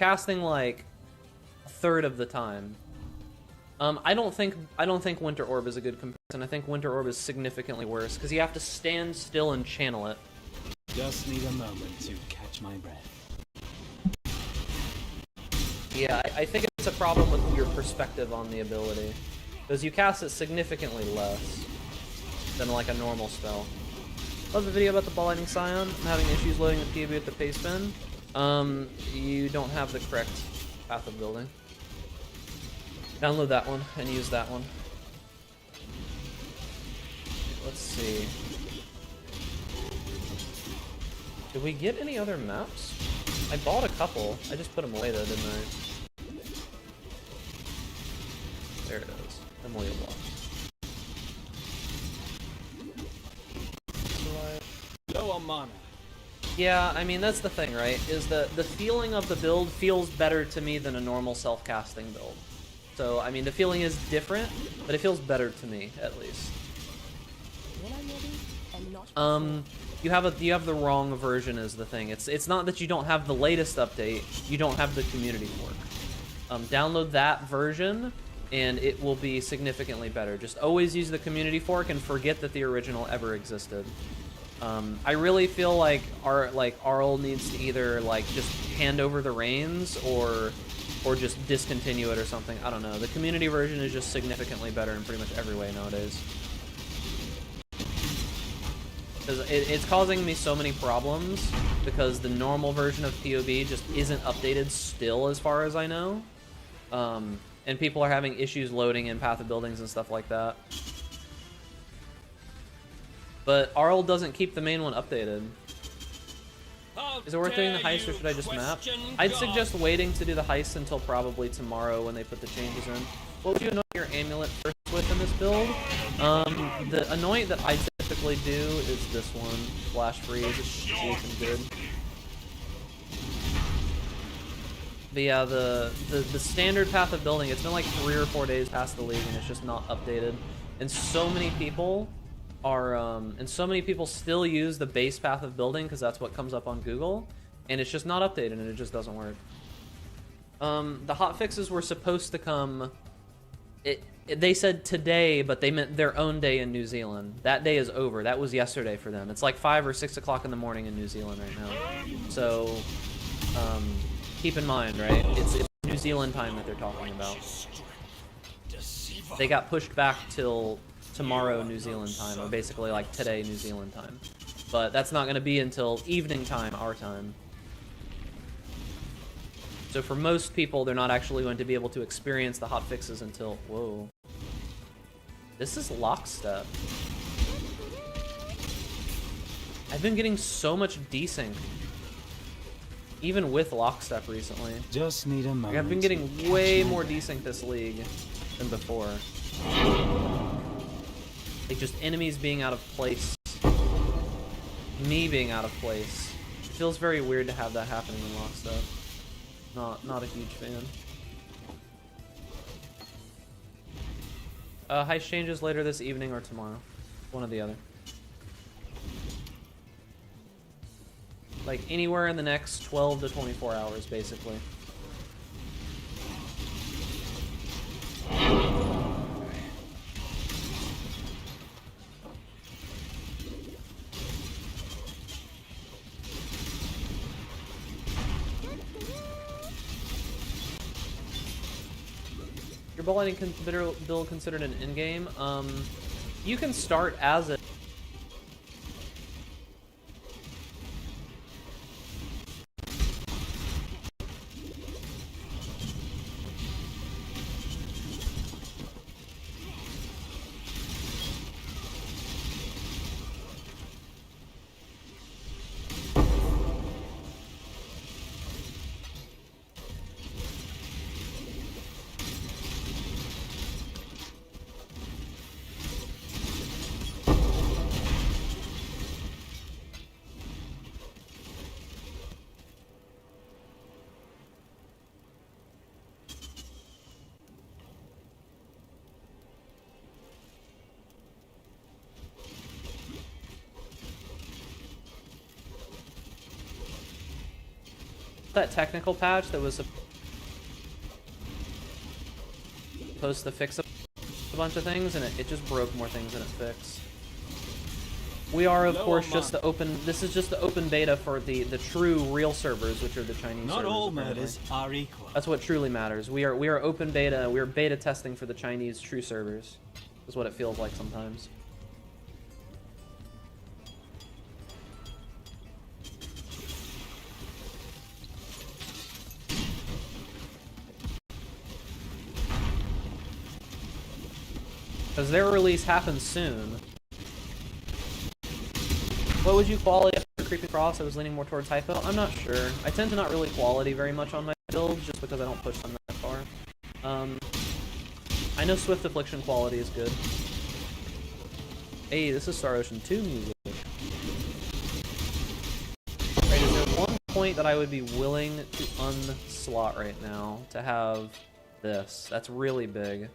casting like a third of the time. I don't think Winter Orb is a good comparison. I think Winter Orb is significantly worse because you have to stand still and channel it. Just need a moment to catch my breath. Yeah, I think it's a problem with your perspective on the ability. Because you cast it significantly less than like a normal spell. Love the video about the Ball Lightning Scion. I'm having issues loading the PB with the paste bin. You don't have the correct path of building. Download that one and use that one. Let's see. Did we get any other maps? I bought a couple. I just put them away though, didn't I? There it is. Memorial block. Low on mana. Yeah, I mean that's the thing, right? Is the feeling of the build feels better to me than a normal self-casting build. So I mean the feeling is different, but it feels better to me at least. You have the wrong version is the thing. It's not that you don't have the latest update, you don't have the community fork. Download that version and it will be significantly better. Just always use the community fork and forget that the original ever existed. I really feel like Arl needs to either like just hand over the reins or just discontinue it or something. I don't know. The community version is just significantly better in pretty much every way nowadays. Because it's causing me so many problems because the normal version of POB just isn't updated still as far as I know. And people are having issues loading in Path of Buildings and stuff like that. But Arl doesn't keep the main one updated. Is it worth doing the heist or should I just map? I'd suggest waiting to do the heist until probably tomorrow when they put the changes in. What would you anoint your amulet first with in this build? The anoint that I typically do is this one. Flash Freeze. It's safe and good. But yeah, the standard Path of Building, it's been like 3 or 4 days past the league and it's just not updated. And so many people still use the base Path of Building because that's what comes up on Google, and it's just not updated and it just doesn't work. The hotfixes were supposed to come. They said today, but they meant their own day in New Zealand. That day is over. That was yesterday for them. It's like 5 or 6 o'clock in the morning in New Zealand right now. So keep in mind, right? It's New Zealand time that they're talking about. They got pushed back till tomorrow New Zealand time, or basically like today New Zealand time. But that's not going to be until evening time, our time. So for most people, they're not actually going to be able to experience the hotfixes until... Whoa. This is lockstep. I've been getting so much desync. Even with lockstep recently. Just need a moment. Like I've been getting way more desync this league than before. Like just enemies being out of place. Me being out of place. It feels very weird to have that happening in lockstep. Not a huge fan. Heist changes later this evening or tomorrow. One or the other. Like anywhere in the next 12 to 24 hours, basically. Your Ball Lightning build considered an in-game? You can start as a... that technical patch that was supposed to fix a bunch of things, and it just broke more things than it fixed. We are, of course, just the open. This is just the open beta for the true real servers, which are the Chinese servers. Not all apparently. murders are equal. That's what truly matters. We are open beta. We are beta testing for the Chinese true servers. Is what it feels like sometimes. Because their release happens soon. What would you quality after Creepy Cross? I was leaning more towards hypo. I'm not sure. I tend to not really quality very much on my builds, just because I don't push them that far. I know Swift Affliction quality is good. Hey, this is Star Ocean 2 music. Right, is there one point that I would be willing to unslot right now to have this? That's really big.